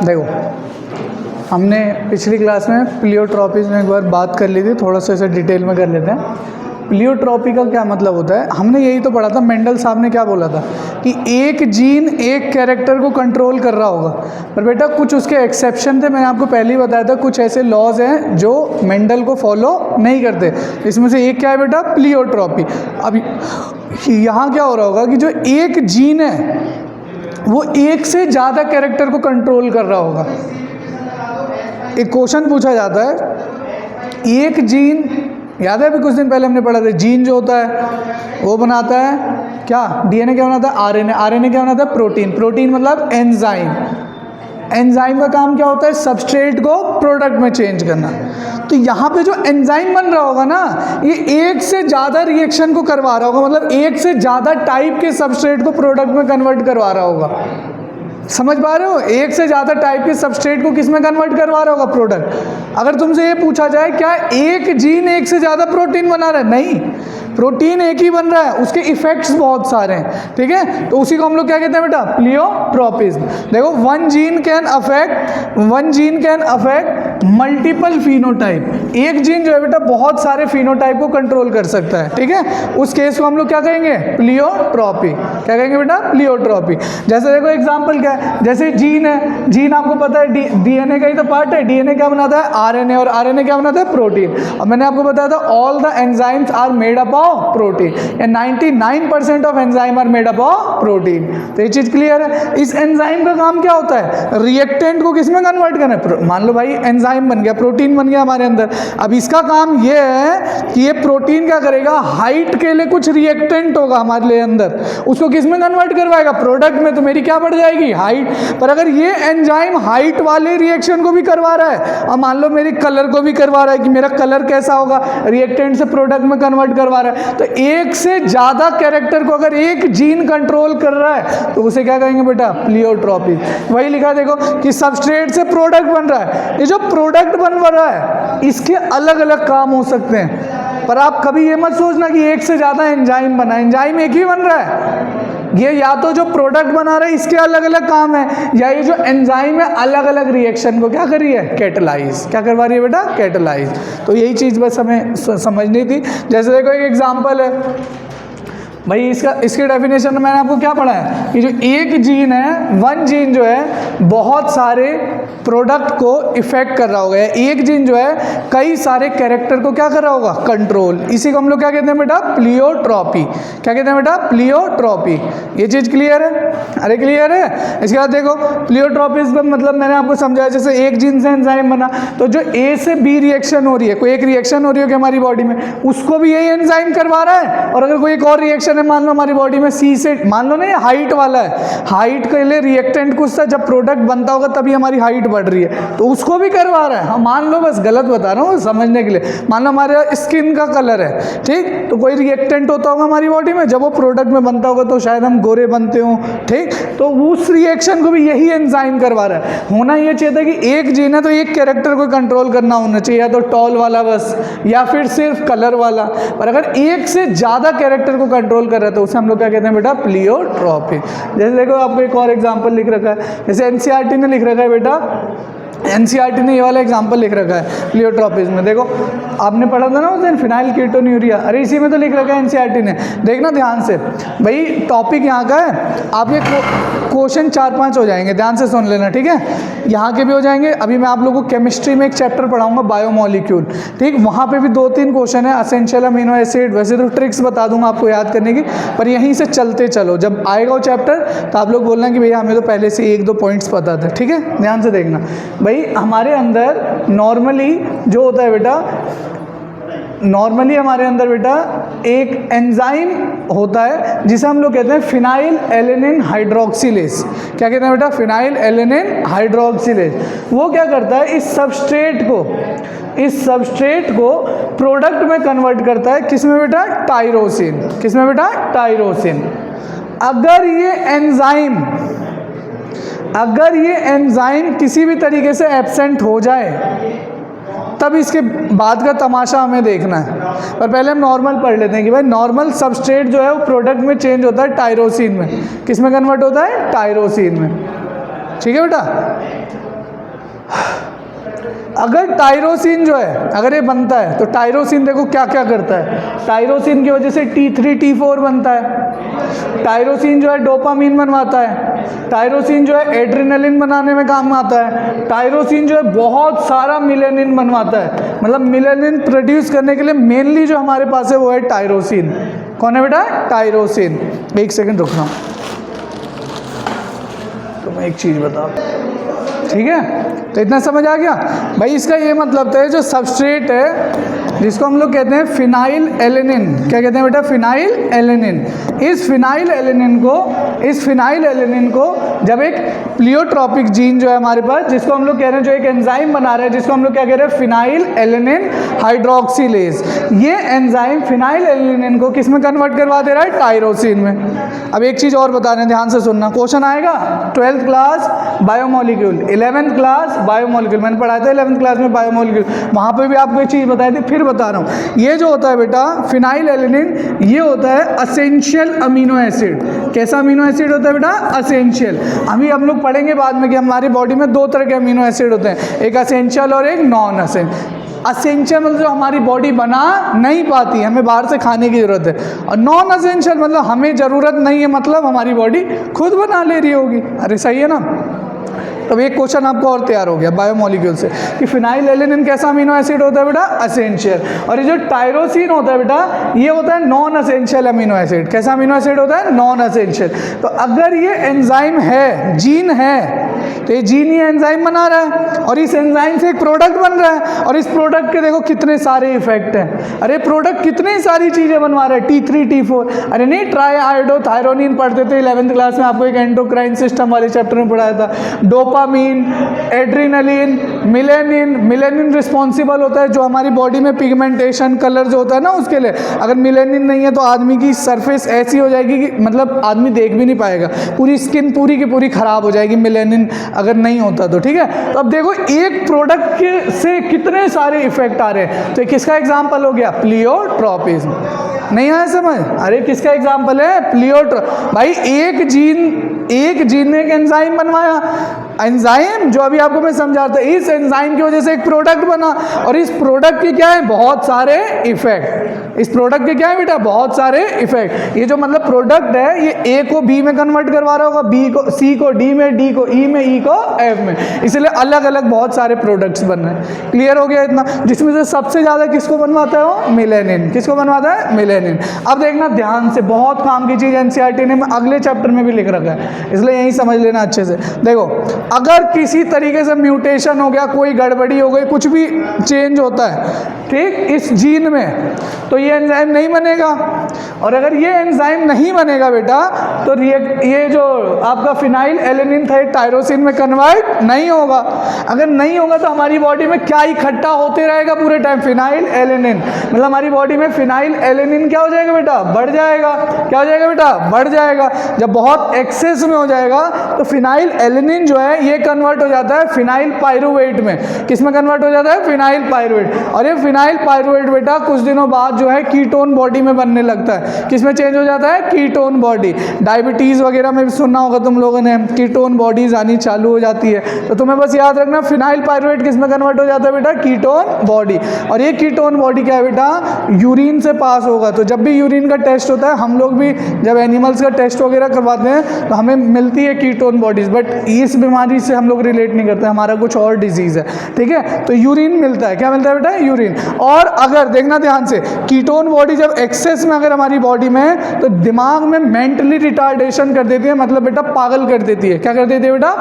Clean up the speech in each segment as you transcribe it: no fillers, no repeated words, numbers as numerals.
देखो, हमने पिछली क्लास में प्लियोट्रॉपीज में एक बार बात कर ली थी, थोड़ा सा इसे डिटेल में कर लेते हैं। प्लियोट्रॉपी का क्या मतलब होता है, हमने यही तो पढ़ा था। मेंडल साहब ने क्या बोला था कि एक जीन एक कैरेक्टर को कंट्रोल कर रहा होगा, पर बेटा कुछ उसके एक्सेप्शन थे। मैंने आपको पहले ही बताया था, कुछ ऐसे लॉज हैं जो मेंडल को फॉलो नहीं करते। इसमें से एक क्या है बेटा, प्लियोट्रॉपी। अब यहाँ क्या हो रहा होगा कि जो एक जीन है वो एक से ज़्यादा कैरेक्टर को कंट्रोल कर रहा होगा। एक क्वेश्चन पूछा जाता है, एक जीन, याद है अभी कुछ दिन पहले हमने पढ़ा था, जीन जो होता है वो बनाता है क्या, डीएनए क्या बनाता है, आरएनए। आरएनए क्या बनाता है, प्रोटीन। प्रोटीन मतलब एंजाइम। एंजाइम का काम क्या होता है, सबस्ट्रेट को प्रोडक्ट में चेंज करना। तो यहाँ पे जो एंजाइम बन रहा होगा ना, ये एक से ज़्यादा रिएक्शन को करवा रहा होगा, मतलब एक से ज़्यादा टाइप के सबस्ट्रेट को प्रोडक्ट में कन्वर्ट करवा रहा होगा। समझ पा रहे हो, एक से ज़्यादा टाइप के सबस्ट्रेट को किस में कन्वर्ट करवा रहा होगा, प्रोडक्ट। अगर तुमसे ये पूछा जाए क्या एक जीन एक से ज़्यादा प्रोटीन बना रहा है, नहीं, प्रोटीन एक ही बन रहा है, उसके इफेक्ट्स बहुत सारे हैं, ठीक है। तो उसी को हम लोग क्या कहते हैं बेटा, प्लियोट्रॉपिज्म। देखो, one gene can affect multiple phenotype. एक जीन जो है बेटा बहुत सारे फिनोटाइप को कंट्रोल कर सकता है, ठीक है। उस केस को हम लोग क्या कहेंगे, प्लियोट्रॉपी। क्या कहेंगे बेटा, प्लियोट्रॉपी। जैसे देखो एग्जाम्पल क्या है, जैसे जीन है, जीन आपको पता है डीएनए का ही तो पार्ट है। डीएनए क्या बनाता है, आरएनए, और आरएनए क्या बनाता है, प्रोटीन। और मैंने आपको बताया था all the enzymes are made up of protein, and 99% of enzyme are made up of protein. तो ये चीज क्लियर है। इस एंजाइम का काम क्या होता है, रिएक्टेंट को किसमें कन्वर्ट करना है। मान लो भाई एंजाइम बन गया, प्रोटीन बन गया हमारे अंदर। अब इसका काम ये है कि ये प्रोटीन क्या करेगा, हाइट के लिए कुछ रिएक्टेंट होगा हमारे लिए अंदर, उसको किसमें कन्वर्ट करवाएगा, प्रोडक्ट में। तो मेरी क्या बढ़ जाएगी, हाइट। पर अगर ये एंजाइम हाइट वाले रिएक्शन को भी करवा रहा है, और मान लो मेरी कलर को भी करवा रहा है कि मेरा कलर कैसा होगा, रिएक्टेंट से प्रोडक्ट में कन्वर्ट करवा रहा है, तो एक से ज्यादा कैरेक्टर को अगर एक जीन कंट्रोल कर रहा है तो उसे क्या कहेंगे बेटा, प्लियोट्रॉपी। वही लिखा देखो कि सबस्ट्रेट से प्रोडक्ट बन रहा है। ये जो प्रोडक्ट बन रहा है इसके अलग अलग काम हो सकते हैं, पर आप कभी ये मत सोचना कि एक से ज्यादा एंजाइम बना। एंजाइम एक ही बन रहा है। ये या तो जो प्रोडक्ट बना रहा है इसके अलग अलग काम है, या ये जो एंजाइम है अलग अलग रिएक्शन को क्या कर रही है, कैटलाइज। क्या करवा रही है बेटा, कैटलाइज। तो यही चीज़ बस हमें समझनी थी। जैसे देखो एक एग्जांपल है भाई, इसके डेफिनेशन में मैंने आपको क्या पढ़ा है कि जो एक जीन है, वन जीन जो है बहुत सारे प्रोडक्ट को इफेक्ट कर रहा होगा। एक जीन जो है कई सारे कैरेक्टर को क्या कर रहा होगा, कंट्रोल। इसी को हम लोग क्या कहते हैं बेटा, प्लियोट्रॉपी। क्या कहते हैं बेटा, प्लियोट्रॉपी। ये चीज क्लियर है, अरे क्लियर है। इसके बाद देखो प्लियोट्रॉपिज्म मतलब मैंने आपको समझाया, जैसे एक जीन से एंजाइम बना, तो जो ए से बी रिएक्शन हो रही है, कोई एक रिएक्शन हो रही है हमारी बॉडी में, उसको भी यही एंजाइम करवा रहा है। और अगर कोई एक और रिएक्शन है, मान लो हमारी बॉडी में सी से, मान लो नहीं हाइट वाला है, हाइट के लिए रिएक्टेंट कुछ था, जब प्रोडक्ट बनता होगा तभी हमारी हाइट बढ़ रही है, तो उसको भी करवा रहा है। हाँ मान लो, बस गलत बता रहा हूँ समझने के लिए। मान लो हमारे स्किन का कलर है, ठीक, तो कोई रिएक्टेंट होता होगा हमारी बॉडी में, जब वो प्रोडक्ट में बनता होगा तो शायद हम गोरे बनते हो, ठीक, तो उस रिएक्शन को भी यही एंजाइम करवा रहा है। होना ये चाहिए था कि एक जीन है तो एक कैरेक्टर को कंट्रोल करना होना चाहिए, या तो टॉल वाला बस, या फिर सिर्फ कलर वाला। पर अगर एक से ज्यादा कैरेक्टर को कंट्रोल कर रहा है तो उसे हम लोग क्या कहते हैं बेटा, प्लियोट्रॉपी। जैसे देखो आपको एक और एग्जांपल लिख रखा है, जैसे एनसीईआरटी ने लिख रखा है बेटा, एनसीईआरटी ने ये वाला एग्जांपल लिख रखा है प्लियोट्रॉपिज्म में। देखो आपने पढ़ा था ना उस दिन फिनाइल कीटोन्यूरिया, अरे इसी में तो लिख रखा है एनसीईआरटी ने। देखना ध्यान से भाई, टॉपिक यहाँ का है, आप ये क्वेश्चन 4-5 हो जाएंगे, ध्यान से सुन लेना, ठीक है। यहाँ के भी हो जाएंगे। अभी मैं आप लोगों को केमिस्ट्री में एक चैप्टर पढ़ाऊंगा, बायोमोलिक्यूल, ठीक, वहाँ पे भी 2-3 क्वेश्चन है, असेंशियल अमीनो एसिड। वैसे तो ट्रिक्स बता दूंगा आपको याद करने की, पर यहीं से चलते चलो, जब आएगा वो चैप्टर तो आप लोग बोलना कि भैया हमें तो पहले से 1-2 पॉइंट्स पता थे, ठीक है। ध्यान से देखना भाई, हमारे अंदर नॉर्मली जो होता है बेटा, नॉर्मली हमारे अंदर बेटा एक एंजाइम होता है जिसे हम लोग कहते हैं फिनाइल एलेनिन हाइड्रोक्सिलेज। क्या कहते हैं बेटा, फिनाइल एलेनिन हाइड्रोक्सिलेज। वो क्या करता है, इस सबस्ट्रेट को प्रोडक्ट में कन्वर्ट करता है, किसमें बेटा, टायरोसिन। किसमें बेटा, टायरोसिन। अगर ये एंजाइम किसी भी तरीके से एब्सेंट हो जाए तब इसके बाद का तमाशा हमें देखना है। पर पहले हम नॉर्मल पढ़ लेते हैं कि भाई नॉर्मल सबस्ट्रेट जो है वो प्रोडक्ट में चेंज होता है टायरोसिन में। किस में कन्वर्ट होता है, टायरोसिन में। ठीक है बेटा। अगर टायरोसिन जो है अगर ये बनता है तो टायरोसिन देखो क्या क्या करता है। टायरोसिन की वजह से T3 T4 बनता है। टायरोसिन जो है डोपामीन बनवाता है। टायरोसिन जो है एड्रेनलिन बनाने में काम आता है। टायरोसिन जो है बहुत सारा मिलेनिन बनवाता है। मतलब मिलेनिन प्रोड्यूस करने के लिए मेनली जो हमारे पास है वो है टायरोसिन। कौन है बेटा? टायरोसिन। एक सेकंड रुकना, तो मैं एक चीज़ बता, ठीक है। तो इतना समझ आ गया भाई। इसका ये मतलब था जो सबस्ट्रेट है जिसको हम लोग कहते हैं फिनाइल एलेनिन, क्या कहते हैं बेटा? Phenyl alanine. इस फिनाइल एलेनिन को जब एक प्लियोट्रॉपिक जीन जो है हमारे पास, जिसको हम लोग कह रहे हैं, जो एक एंजाइम बना रहे हैं जिसको हम लोग क्या कह रहे हैं? Phenyl alanine hydroxylase. ये एंजाइम फिनाइल एलेनिन को किस में कन्वर्ट करवा दे रहा है? टायरोसिन में। अब एक चीज़ और बता रहे हैं, ध्यान से सुनना, क्वेश्चन आएगा 12th class biomolecule, 11th class biomolecule, मैंने पढ़ाया था 11th क्लास में बायोमोलिक्यूल, वहाँ पे भी आपको एक चीज़ बताई थी, फिर बता रहा हूँ। ये जो होता है बेटा फिनाइल एलेनिन, ये होता है असेंशियल अमीनो एसिड। कैसा अमीनो एसिड होता है बेटा? असेंशियल। अभी हम लोग पढ़ेंगे बाद में कि हमारी बॉडी में दो तरह के अमीनो एसिड होते हैं, एक असेंशियल और एक नॉन असेंशियल। असेंशियल मतलब जो हमारी बॉडी बना नहीं पाती, हमें बाहर से खाने की ज़रूरत है, और नॉन असेंशियल मतलब हमें ज़रूरत नहीं है, मतलब हमारी बॉडी खुद बना ले रही होगी। अरे सही है ना? तब एक क्वेश्चन आपको और तैयार हो गया बायोमोलिक्यूल से कि फिनाइल एलेनिन कैसा अमीनो एसिड होता है बेटा? असेंशियल। और ये जो टायरोसिन होता है बेटा, ये होता है नॉन असेंशियल अमीनो एसिड। कैसा अमीनो एसिड होता है? Non essential. तो अगर ये एंजाइम है, जीन है, तो ये जीन ये एंजाइम बना रहा है और इस एंजाइम से एक प्रोडक्ट बन रहा है, और इस प्रोडक्ट के देखो कितने सारे इफेक्ट हैं। अरे प्रोडक्ट कितनी सारी चीज़ें बनवा रहा है, T3 T4। अरे नहीं, ट्राई आयोडोथायरोनिन पढ़ते थे 11th क्लास में, आपको एक एंडोक्राइन सिस्टम वाले चैप्टर में पढ़ाया था। डोपामीन, एड्रीनलिन, मिलेनिन रिस्पॉन्सिबल होता है जो हमारी बॉडी में पिगमेंटेशन, कलर जो होता है ना उसके लिए। अगर मिलेनिन नहीं है तो आदमी की सरफेस ऐसी हो जाएगी कि मतलब आदमी देख भी नहीं पाएगा, पूरी स्किन पूरी की पूरी खराब हो जाएगी मिलेनिन अगर नहीं होता तो, ठीक है। तो अब देखो एक प्रोडक्ट के से कितने सारे इफेक्ट आ रहे हैं। तो किसका एग्जाम्पल हो गया? प्लियोट्रोपिज्म। नहीं आया समझ? अरे किसका एग्जाम्पल है? प्लियोट्रोप। भाई एक जीन ने एक एंजाइम बनवाया, एंजाइम जो अभी आपको मैं समझा रहा था, इस एंजाइम की वजह से एक प्रोडक्ट बना, और इस प्रोडक्ट के क्या है? बहुत सारे इफेक्ट। इस प्रोडक्ट के क्या है बेटा? बहुत सारे इफेक्ट। ये जो मतलब प्रोडक्ट है, ये ए को बी में कन्वर्ट करवा रहा होगा, बी को सी को डी में, डी को ई में, ई को एफ में, इसलिए अलग अलग बहुत सारे प्रोडक्ट्स बन रहे हैं। क्लियर हो गया इतना? जिसमें से सबसे ज्यादा किसको बनवाता है वो? मिलेनिन। किसको बनवाता है? मिलेनिन। अब देखना ध्यान से, बहुत काम की चीज एनसीईआरटी ने अगले चैप्टर में भी लिख रखा है, इसलिए यही समझ लेना अच्छे से। देखो अगर किसी तरीके से म्यूटेशन हो गया, कोई गड़बड़ी हो गई, कुछ भी चेंज होता है, ठीक, इस जीन में, तो ये एंजाइम नहीं बनेगा। और अगर ये एंजाइम नहीं बनेगा बेटा, तो ये जो आपका फिनाइल एलेनिन था टायरोसिन में कन्वर्ट नहीं होगा। अगर नहीं होगा तो हमारी बॉडी में क्या इकट्ठा होते रहेगा पूरे टाइम? Phenyl alanine. मतलब हमारी बॉडी में फिनाइल एलेनिन क्या हो जाएगा बेटा? बढ़ जाएगा। क्या हो जाएगा बेटा? बढ़ जाएगा। जब बहुत एक्सेस में हो जाएगा तो फिनाइल एलेनिन जो है ये कन्वर्ट हो जाता है फिनाइल पायरुवेट में। किस में कन्वर्ट हो जाता है? Phenyl pyruvate. और ये फिनाइल पायरुवेट बेटा कुछ दिनों बाद जो है कीटोन बॉडी में बनने लगता है। किस में चेंज हो जाता है? Ketone body. डायबिटीज वगैरह में भी सुनना होगा तुम लोगों ने, कीटोन बॉडीज आनी चालू हो जाती है। तो तुम्हें बस याद रखना फिनाइल पायरुवेट किस में कन्वर्ट हो जाता है बेटा? Ketone body. और ये कीटोन बॉडी क्या है बेटा? यूरिन से पास होगा। तो जब भी यूरिन का टेस्ट होता है, हम लोग भी जब एनिमल्स का टेस्ट वगैरह करवाते हैं तो हमें मिलती है कीटोन बॉडीज, बट इस बीमारी से हम लोग रिलेट नहीं करते, हमारा कुछ और डिजीज है, ठीक है। तो यूरिन मिलता है। क्या मिलता है बेटा? यूरिन। और अगर देखना ध्यान से, कीटोन बॉडी जब एक्सेस में अगर हमारी बॉडी में है तो दिमाग में मेंटली रिटार्डेशन कर देती है, मतलब बेटा पागल कर देती है। क्या कर देती है बेटा?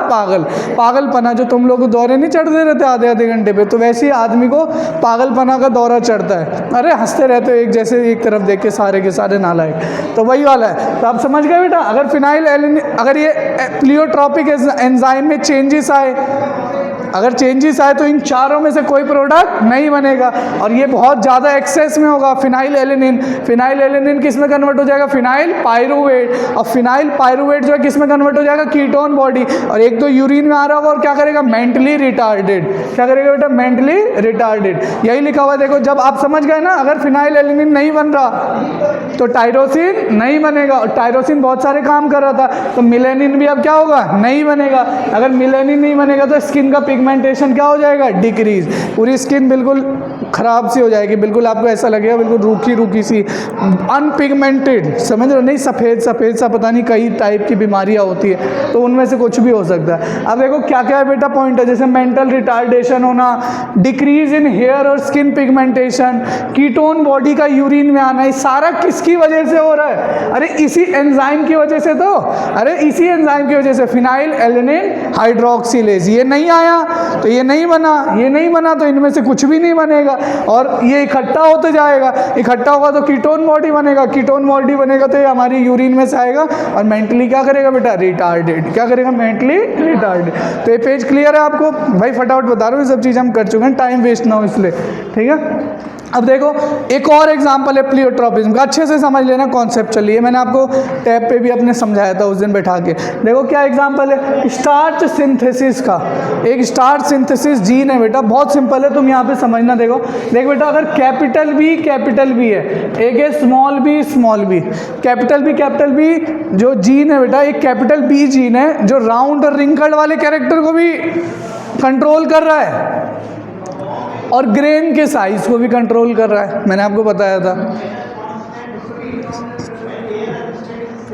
पागलपना। जो तुम लोग दौरे नहीं चढ़ते रहते आधे आधे घंटे पे, तो वैसे ही आदमी को पागलपना का दौरा चढ़ता है। अरे हंसते रहते हो एक जैसे, एक तरफ देख के सारे के सारे नालायक, तो वही वाला है। तो आप समझ गए बेटा, अगर फिनाइल एलेनिन, अगर ये प्लियोट्रोपिक एंजाइम में चेंजेस आए, अगर चेंजेस आए तो इन चारों में से कोई प्रोडक्ट नहीं बनेगा, और ये बहुत ज़्यादा एक्सेस में होगा। फिनाइल एलेनिन, फिनाइल एलेनिन किस में कन्वर्ट हो जाएगा? फिनाइल पायरुवेट, और फिनाइल पायरुवेट जो है किस में कन्वर्ट हो जाएगा? कीटोन बॉडी, और एक तो यूरिन में आ रहा होगा और क्या करेगा? Mentally retarded. क्या करेगा बेटा? Mentally retarded. यही लिखा हुआ है, देखो जब आप समझ गए ना, अगर फिनाइल एलेनिन नहीं बन रहा तो टायरोसिन नहीं बनेगा, और टायरोसिन बहुत सारे काम कर रहा था, तो मिलेनिन भी अब क्या होगा? नहीं बनेगा। अगर मिलेनिन नहीं बनेगा तो स्किन का पिगमेंटेशन क्या हो जाएगा? डिक्रीज। पूरी स्किन बिल्कुल खराब सी हो जाएगी, बिल्कुल आपको ऐसा लगेगा बिल्कुल रूखी रूखी सी, अनपिगमेंटेड, समझ रहे हो? नहीं सफ़ेद सफ़ेद सा, पता नहीं कई टाइप की बीमारियां होती है, तो उनमें से कुछ भी हो सकता है। अब देखो क्या क्या है बेटा पॉइंट है, जैसे मेंटल रिटार्डेशन होना, डिक्रीज इन हेयर और स्किन पिगमेंटेशन, कीटोन बॉडी का यूरिन में आना, ये सारा किसकी वजह से हो रहा है? अरे इसी एंजाइम की वजह से, तो अरे इसी एंजाइम की वजह से, फिनाइल एलेनिन हाइड्रोक्सिलेज। ये नहीं आया तो ये नहीं बना, ये नहीं बना तो इनमें से कुछ भी नहीं बनेगा, और ये इकट्ठा होते जाएगा, इकट्ठा होगा तो कीटोन बॉडी बनेगा, कीटोन बॉडी बनेगा तो ये हमारी यूरिन में से आएगा, और मेंटली क्या करेगा बेटा? रिटार्डेड। क्या करेगा? Mentally retarded. तो ये पेज क्लियर है आपको भाई? फटाफट बता रहा हूँ, ये सब चीज़ हम कर चुके हैं, टाइम वेस्ट ना हो इसलिए, ठीक है। अब देखो एक और एग्जांपल है प्लियोट्रोपिज्म का, अच्छे से समझ लेना कॉन्सेप्ट। चलिए मैंने आपको टैब पे भी अपने समझाया था उस दिन बैठा के। देखो क्या एग्जांपल है, स्टार्च सिंथेसिस का। एक स्टार्च सिंथेसिस जीन है बेटा, बहुत सिंपल है, तुम यहाँ पे समझना। देखो देख बेटा, अगर कैपिटल बी है, एक है स्मॉल बी, कैपिटल बी जो जीन है बेटा, एक कैपिटल बी जीन है जो राउंड और रिंकल्ड वाले कैरेक्टर को भी कंट्रोल कर रहा है, और ग्रेन के साइज को भी कंट्रोल कर रहा है, मैंने आपको बताया था।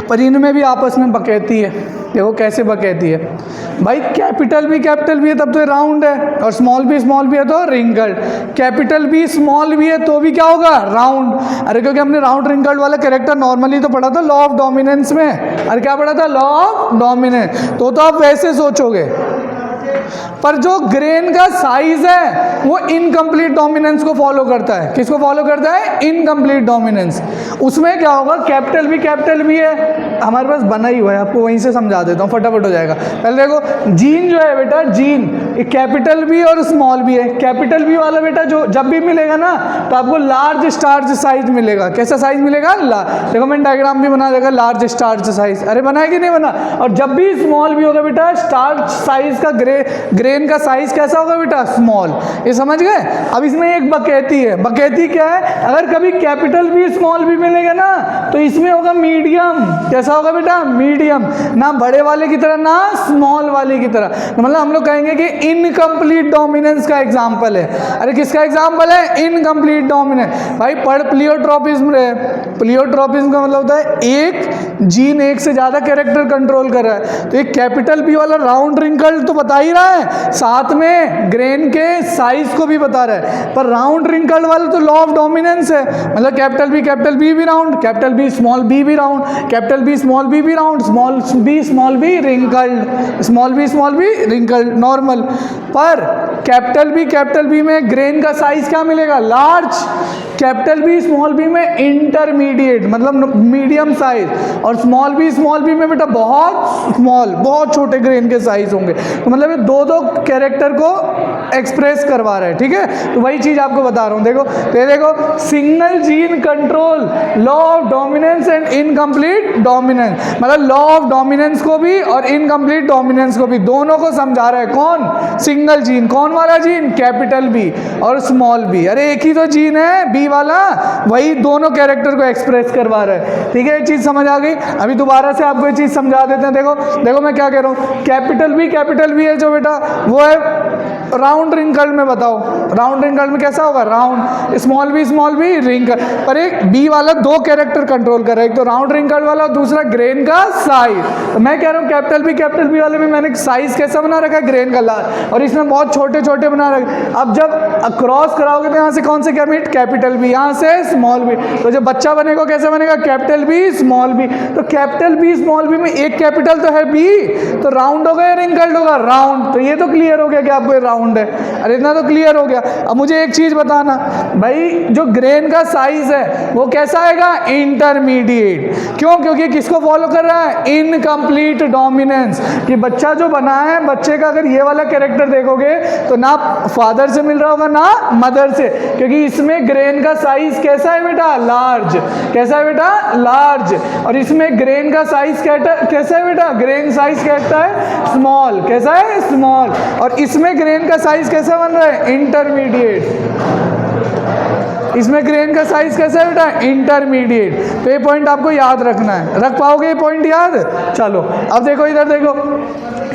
पर इनमें भी आपस में बकैती है। देखो कैसे बकैती है भाई, कैपिटल बी है तब तो ये राउंड है, और स्मॉल बी है तो wrinkled. Capital B small B है तो भी क्या होगा? राउंड। अरे क्योंकि हमने राउंड रिंकल्ड वाला कैरेक्टर नॉर्मली तो पढ़ा था लॉ ऑफ डोमिनेंस में। अरे क्या पढ़ा था? Law of dominance. तो आप वैसे सोचोगे, पर जो ग्रेन का साइज है वो इनकम्प्लीट डोमिनेंस को फॉलो करता है। किसको फॉलो करता है? Incomplete dominance. उसमें क्या होगा? कैपिटल बी है, हमारे पास बना ही हुआ है, आपको वहीं से समझा देता हूँ, फटाफट हो जाएगा। पहले देखो जीन जो है बेटा, जीन एक कैपिटल बी और स्मॉल बी है। कैपिटल बी वाला बेटा जो जब भी मिलेगा ना तो आपको लार्ज स्टार्च साइज मिलेगा। कैसा साइज मिलेगा? देखो मैंने डायग्राम भी बना देगा, लार्ज स्टार्च साइज। अरे बना है कि नहीं बना? और जब भी स्मॉल बी होगा बेटा, स्टार्च साइज का ग्रेन का साइज कैसा होगा बेटा? स्मॉल। ये समझ गए? अब इसमें एक बकैती है। बकैती क्या है? अगर कभी कैपिटल बी स्मॉल बी मिलेगा ना तो इसमें होगा मीडियम। कैसा होगा बेटा? मीडियम, ना बड़े वाले की तरह ना स्मॉल वाले की तरह। तो मतलब हम लोग कहेंगे कि इनकम्प्लीट डोमिनेंस का एग्जाम्पल है। अरे किसका एग्जाम्पल है? Incomplete dominance. भाई पढ़ प्लियोट्रोपिज्म रे। प्लियोट्रोपिज्म का मतलब होता है एक जीन एक से ज्यादा कैरेक्टर कंट्रोल कर रहा है। तो एक कैपिटल बी वाला राउंड रिंकल तो बता ही रहा है, साथ में ग्रेन के साइज को भी बता रहा है, पर राउंड रिंकल्ड वाला तो लॉ ऑफ डोमिनेंस है। मतलब कैपिटल बी भी round, capital B small B round, capital B small B round, small B wrinkled, small B wrinkled normal. पर कैपिटल बी में ग्रेन का साइज क्या मिलेगा? Large. Capital B small B में intermediate मतलब मीडियम साइज, और small B में बेटा बहुत स्मॉल, बहुत छोटे ग्रेन के साइज होंगे। तो मतलब ये दो कैरेक्टर को एक्सप्रेस करवा रहा है, ठीक है। तो वही चीज आपको बता रहा हूँ। देखो तो ये देखो, signal gene control, law of dominance and incomplete dominance. मतलब लॉ ऑफ डोमिनेंस को भी और इनकम्प्लीट डोमिनेंस को भी, दोनों को समझा रहा है। कौन? Signal gene. कौन वाला जीन? कैपिटल बी और स्मॉल बी। अरे एक ही तो जीन है बी वाला, वही दोनों कैरेक्टर को एक्सप्रेस करवा रहा है, ठीक है। ये चीज समझ आ गई? अभी दोबारा से आपको ये चीज समझा देते हैं। देखो मैं क्या कह रहा हूँ। कैपिटल बी है जो बेटा वो है राउंड रिंकल में। बताओ राउंड रिंकल में कैसा होगा? राउंड। Small B wrinkle. पर एक बी वाला दो कैरेक्टर कंट्रोल कर रहा है, एक तो राउंड रिंकल वाला, दूसरा ग्रेन का साइज। तो मैं कह रहा हूँ कैपिटल बी वाले में मैंने साइज कैसा बना रखा है? ग्रेन का लार्ज, और इसमें बहुत छोटे छोटे बना रखे। अब जब क्रॉस कराओगे तो यहाँ से कौन से कैपिट? कैपिटल बी, यहाँ से स्मॉल बी। तो जब बच्चा बनेगा कैसे बनेगा? Capital B small B. तो कैपिटल बी स्मॉल बी में एक कैपिटल तो है बी, तो राउंड होगा या रिंकल्ड होगा? राउंड। तो ये तो क्लियर हो गया कि आपको राउंड राउंड है। अरे इतना तो क्लियर हो गया। अब मुझे एक चीज़ बताना भाई, जो ग्रेन का साइज है वो कैसा आएगा? इंटरमीडिएट। क्यों? क्योंकि किसको फॉलो कर रहा है? Incomplete dominance. कि बच्चा जो बना है, बच्चे का अगर ये वाला कैरेक्टर देखोगे तो ना फादर से मिल रहा होगा ना मदर से, क्योंकि इसमें ग्रेन का साइज कैसा है बेटा? लार्ज। कैसा है बेटा? लार्ज। और इसमें ग्रेन का साइज कैसा है बेटा? ग्रेन साइज कैसा है? स्मॉल। कैसा है? स्मॉल। और इसमें ग्रेन का साइज कैसा बन रहा है? इंटरमीडिएट। इसमें ग्रेन का साइज कैसा है बेटा? इंटरमीडिएट। तो ये पॉइंट आपको याद रखना है। रख पाओगे ये पॉइंट याद? चलो अब देखो, इधर देखो,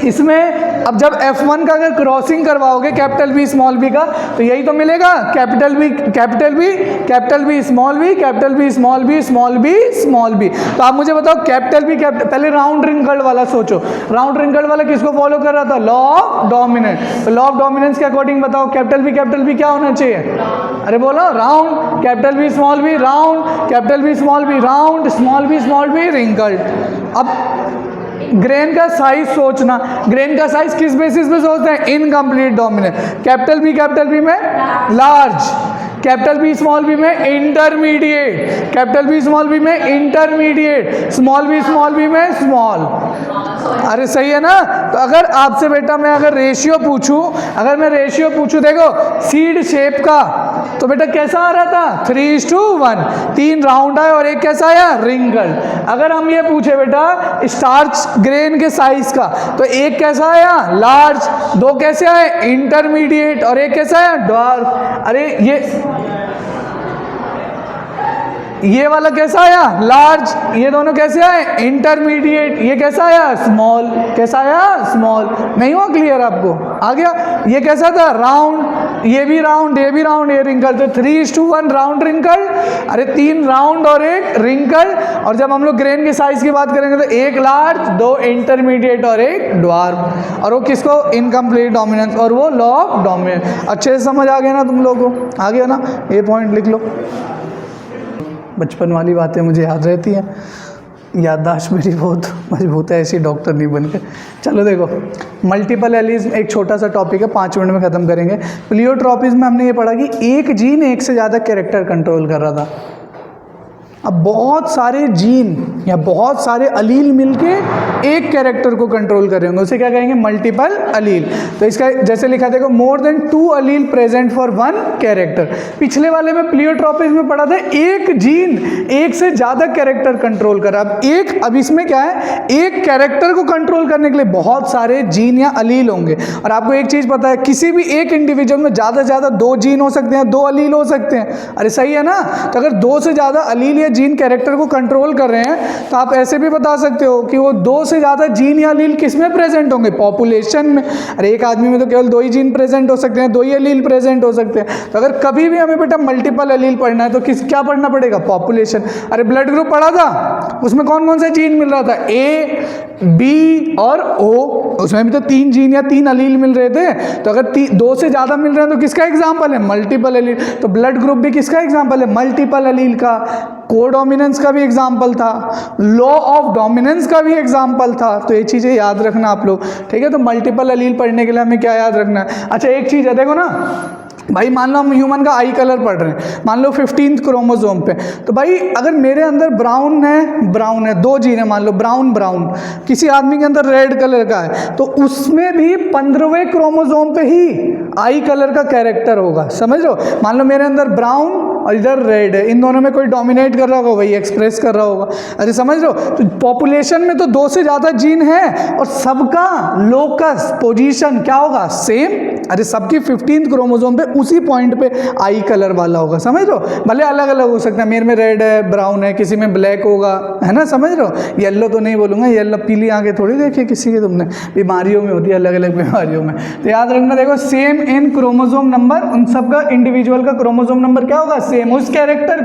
इसमें अब जब F1 का अगर क्रॉसिंग करवाओगे कैपिटल बी स्मॉल बी का, तो यही तो मिलेगा, capital B capital B, capital B small B, capital B small B, small B small B. तो आप मुझे बताओ कैपिटल बी कैपिटल, पहले राउंड रिंकल्ड वाला सोचो। राउंड रिंकल्ड वाला किसको फॉलो कर रहा था? Law of dominance. तो लॉ ऑफ डोमिनेंस के अकॉर्डिंग बताओ कैपिटल बी क्या होना चाहिए? अरे बोलो, round. Capital B small B round, capital B small B round, small B wrinkled. अब ग्रेन का साइज सोचना, ग्रेन का साइज किस बेसिस पे सोचते हैं? Incomplete dominance. कैपिटल बी में large, capital B small B में intermediate, capital B small B में इंटरमीडिएट, स्मॉल बी में स्मॉल। अरे सही है ना? तो अगर आपसे बेटा मैं अगर रेशियो पूछूं, देखो सीड शेप का, तो बेटा कैसा आ रहा था? 3:1। 3 राउंड आए और एक कैसा आया? रिंगल। अगर हम ये पूछे बेटा स्टार्च ग्रेन के साइज का, तो एक कैसा आया? लार्ज। 2 कैसे आए? इंटरमीडिएट। और एक कैसा आया? ड्वार्फ। अरे ये वाला कैसा आया? लार्ज। ये दोनों कैसे आए? इंटरमीडिएट। ये कैसा आया? स्मॉल। कैसा आया? स्मॉल। नहीं हुआ क्लियर आपको? आ गया? ये कैसा था? राउंड। ये भी राउंड, ये भी राउंड, ये रिंकल। तो 3:1 राउंड रिंकल। अरे 3 राउंड और एक रिंकल। और जब हम लोग ग्रेन के साइज की बात करेंगे तो 1 लार्ज, 2 इंटरमीडिएट और 1 ड्वार्फ। और वो किसको? इनकम्प्लीट डोमिनेंस, और वो लॉ ऑफ डोमिनेंस। अच्छे से समझ आ गया ना तुम लोगों को? आ गया ना? ये पॉइंट लिख लो। बचपन वाली बातें मुझे याद रहती हैं, याददाश्त मेरी बहुत मजबूत है, ऐसी डॉक्टर नहीं बन के। चलो देखो, मल्टीपल एलीज एक छोटा सा टॉपिक है, 5 मिनट में ख़त्म करेंगे। प्लियोट्रॉपिज़ में हमने ये पढ़ा कि एक जीन एक से ज़्यादा कैरेक्टर कंट्रोल कर रहा था। अब बहुत सारे जीन या बहुत सारे अलील मिलके एक कैरेक्टर को कंट्रोल कर रहे होंगे, उसे क्या कहेंगे? Multiple allele. तो इसका जैसे लिखा देखो, more than 2 allele present for 1 character. पिछले वाले में प्लियोट्रॉपिज़ में पढ़ा था एक जीन एक से ज़्यादा कैरेक्टर कंट्रोल कर रहा है। अब इसमें क्या है? एक कैरेक्टर को कंट्रोल करने के लिए बहुत सारे जीन या अलील होंगे। और आपको एक चीज़ पता है, किसी भी एक इंडिविजुअल में ज़्यादा से ज़्यादा 2 जीन हो सकते हैं, 2 अलील हो सकते हैं। अरे सही है ना? तो अगर 2 से ज़्यादा अलील जीन कैरेक्टर को कंट्रोल कर रहे हैं, तो आप ऐसे भी बता सकते हो कि वो 2 से ज़्यादा जीन या अलील किस में प्रेजेंट होंगे? पॉपुलेशन में। अरे एक आदमी में तो केवल 2 ही जीन प्रेजेंट हो सकते हैं, 2 ही अलील प्रेजेंट हो सकते हैं। तो अगर कभी भी हमें बेटा मल्टीपल अलील पढ़ना है तो क्या पढ़ना पड़ेगा? पॉपुलेशन। अरे ब्लड ग्रुप पढ़ा था, उसमें कौन कौन से जीन मिल रहा था? ए, बी और ओ। उसमें भी तो 3 जीन या 3 अलील मिल रहे थे। तो अगर 2 से ज़्यादा मिल रहे हैं तो किसका एग्जाम्पल है? Multiple allele. तो ब्लड ग्रुप भी किसका एग्जाम्पल है? मल्टीपल अलील का। कोडोमिनेंस का भी एग्जाम्पल था, लॉ ऑफ डोमिनेंस का भी एग्जाम्पल था। तो ये चीज़ें याद रखना आप लोग, ठीक है? तो मल्टीपल अलील पढ़ने के लिए हमें क्या याद रखना है? अच्छा एक चीज़ है, देखो ना भाई, मान लो हम ह्यूमन का आई कलर पढ़ रहे हैं, मान लो 15th क्रोमोसोम पे। तो भाई अगर मेरे अंदर ब्राउन है 2 जीन है, मान लो ब्राउन, किसी आदमी के अंदर रेड कलर का है, तो उसमें भी 15वें क्रोमोसोम पे ही आई कलर का कैरेक्टर होगा। समझ लो, मान लो मेरे अंदर ब्राउन और इधर रेड है, इन दोनों में कोई डोमिनेट कर रहा होगा, वही एक्सप्रेस कर रहा होगा। अरे समझ लो, तो पॉपुलेशन में तो 2 से ज़्यादा जीन है और सबका लोकस पोजीशन क्या होगा? सेम। अरे सबकी 15th क्रोमोसोम पे उसी पॉइंट पे आई कलर वाला होगा। समझ लो, भले अलग अलग हो सकता है, मेरे में रेड है, ब्राउन है, किसी में ब्लैक होगा, है ना? समझ लो, येलो तो नहीं बोलूँगा, येलो पीली आंखें थोड़ी देखी किसी की तुमने, बीमारियों में होती है, अलग अलग बीमारियों में। तो याद रखना, देखो सेम इन क्रोमोसोम नंबर, उन सबका इंडिविजुअल का क्रोमोसोम नंबर क्या होगा? सेम, उस कैरेक्टर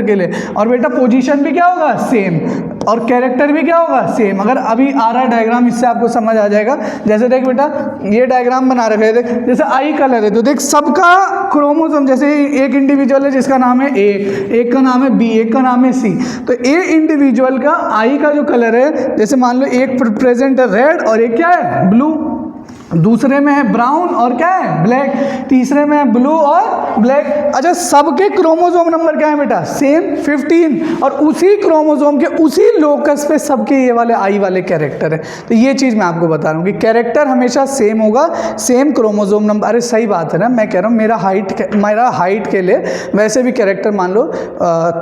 के लिए। और बेटा पोजीशन भी क्या होगा? सेम, और कैरेक्टर भी क्या होगा? सेम। अगर अभी आ रहा है डायग्राम, इससे आपको समझ आ जाएगा। जैसे देख बेटा, ये डायग्राम बना रखे हैं, देख जैसे आई कलर है, तो देख सबका क्रोमोसोम, जैसे एक इंडिविजुअल है जिसका नाम है ए, एक का नाम है बी, एक का नाम है सी। तो ए इंडिविजुअल का आई का जो कलर है, जैसे मान लो एक प्रेजेंट है रेड और एक क्या है? ब्लू। दूसरे में है ब्राउन और क्या है ब्लैक, तीसरे में है ब्लू और ब्लैक। अच्छा, सबके क्रोमोसोम नंबर क्या है बेटा, सेम 15, और उसी क्रोमोसोम के उसी लोकस पे सबके ये वाले आई वाले कैरेक्टर है। तो ये चीज़ मैं आपको बता रहा हूँ कि कैरेक्टर हमेशा सेम होगा, सेम क्रोमोसोम नंबर। अरे सही बात है ना, मैं कह रहा हूँ मेरा हाइट के लिए वैसे भी कैरेक्टर मान लो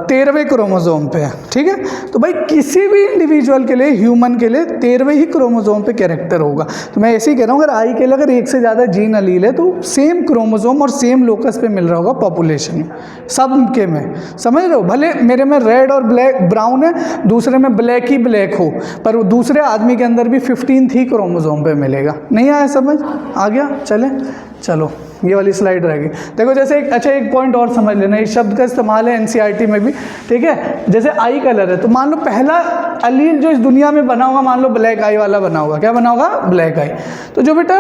13वें क्रोमोसोम पे है, ठीक है। तो भाई किसी भी इंडिविजुअल के लिए, ह्यूमन के लिए 13वें ही क्रोमोसोम पे कैरेक्टर होगा। तो मैं ऐसे ही कह रहा हूँ, अगर आई के लिए अगर एक से ज़्यादा जीन अलील है तो सेम क्रोमोसोम और सेम लोकस पे मिल रहा होगा पॉपुलेशन सब के में, समझ रहे हो। भले मेरे में रेड और ब्लैक ब्राउन है, दूसरे में ब्लैक ही ब्लैक हो, पर वो दूसरे आदमी के अंदर भी 15 ही क्रोमोसोम पे मिलेगा। नहीं आया समझ, आ गया। चलो ये वाली स्लाइड रहेगी। देखो जैसे एक पॉइंट और समझ लेना, इस शब्द का इस्तेमाल है एनसीईआरटी में भी, ठीक है। जैसे आई कलर है, तो मान लो पहला अलील जो इस दुनिया में बना होगा, मान लो ब्लैक आई वाला बना होगा। क्या बना होगा, ब्लैक आई। तो जो बेटा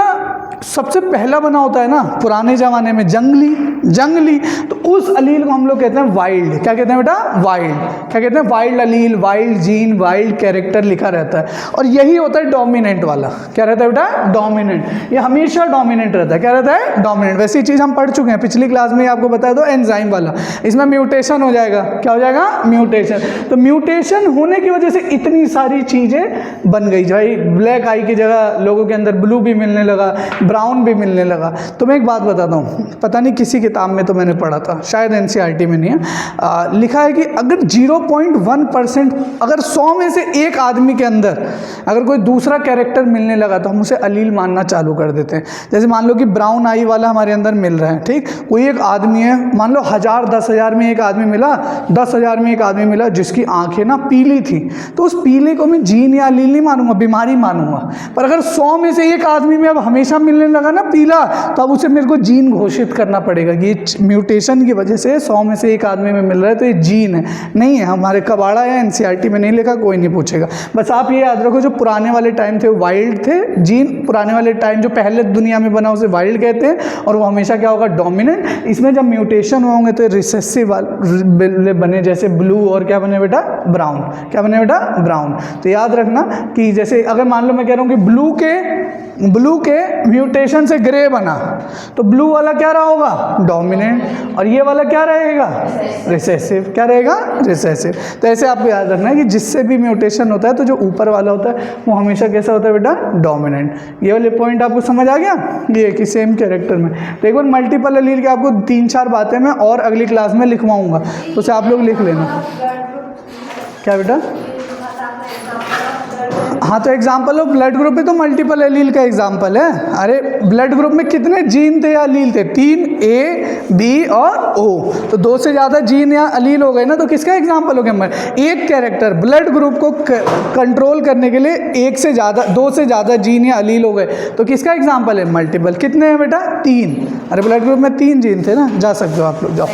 सबसे पहला बना होता है ना पुराने ज़माने में, जंगली, तो उस अलील को हम लोग कहते हैं वाइल्ड। क्या कहते हैं बेटा, वाइल्ड। क्या कहते हैं, wild allele, wild gene, wild character लिखा रहता है। और यही होता है डोमिनेंट वाला। क्या रहता है बेटा, डोमिनेंट। ये हमेशा डोमिनेंट रहता है। क्या रहता है, डोमिनेंट। वैसी चीज़ हम पढ़ चुके हैं पिछली क्लास में, आपको बताया तो एंजाइम वाला। इसमें म्यूटेशन हो जाएगा। क्या हो जाएगा, म्यूटेशन। तो म्यूटेशन होने की वजह से इतनी सारी चीज़ें बन गई। भाई ब्लैक आई की जगह लोगों के अंदर ब्लू भी मिलने लगा, ब्राउन भी मिलने लगा। तो मैं एक बात बताता हूँ, पता नहीं किसी किताब में तो मैंने पढ़ा था, शायद एनसीईआरटी में नहीं है, लिखा है कि अगर 0.1%, अगर 100 में से एक आदमी के अंदर अगर कोई दूसरा कैरेक्टर मिलने लगा तो हम उसे अलील मानना चालू कर देते हैं। जैसे मान लो कि ब्राउन आई वाला हमारे अंदर मिल रहा है, ठीक। कोई एक आदमी है, मान लो 1000 10,000 में एक आदमी मिला, 10,000 में एक आदमी मिला जिसकी आंखें ना पीली थी, तो उस पीले को मैं जीन या अलील नहीं मानूंगा, बीमारी मानूंगा। पर अगर 100 में से एक आदमी में अब हमेशा मिलने लगा ना पीला, तो अब उसे मेरे को जीन घोषित करना पड़ेगा कि ये म्यूटेशन की वजह से 100 में से एक आदमी में मिल रहा है, तो ये जीन है। नहीं है, हमारे कबाड़ा है, एनसीईआरटी में नहीं लिखा, कोई नहीं पूछेगा। बस आप ये याद रखो, जो पुराने वाले टाइम थे वाइल्ड थे जीन, पुराने वाले टाइम जो पहले दुनिया में बना उसे वाइल्ड कहते हैं, और वो हमेशा क्या होगा, डोमिनेंट। इसमें जब म्यूटेशन होंगे तो रिसेसिव वाले बने, जैसे ब्लू, और क्या बने बेटा, ब्राउन। क्या बने बेटा, ब्राउन। तो याद रखना कि जैसे अगर मान लो मैं कह रहा हूँ कि ब्लू के म्यूटेशन से ग्रे बना, तो ब्लू वाला क्या रहा होगा, डोमिनेंट, और ये वाला क्या रहेगा, रिसेसिव। क्या रहेगा, रिसेसिव। तो ऐसे आपको याद रखना है कि जिससे भी म्यूटेशन होता है तो जो ऊपर वाला होता है वो हमेशा कैसा होता है बेटा, डोमिनेंट। ये वाले पॉइंट आपको समझ आ गया, ये कि सेम कैरेक्टर में। तो एक बार मल्टीपल अलील के आपको 3-4 बातें मैं और अगली क्लास में लिखवाऊंगा, तो उसे आप लोग लिख लेना। क्या बेटा, हाँ, तो एग्जाम्पल ऑफ ब्लड ग्रुप है तो मल्टीपल एलील का एग्जाम्पल है। अरे ब्लड ग्रुप में कितने जीन थे या अलील थे, 3, A, B और O। तो 2 से ज़्यादा जीन या अलील हो गए ना, तो किसका एग्जाम्पल हो गया, एक कैरेक्टर। ब्लड ग्रुप को कंट्रोल करने के लिए 2 से ज़्यादा जीन या अलील हो गए, तो किसका एग्जाम्पल है, मल्टीपल। कितने हैं बेटा, 3। अरे ब्लड ग्रुप में 3 जीन थे ना, जा सकते हो आप लोग, जाओ।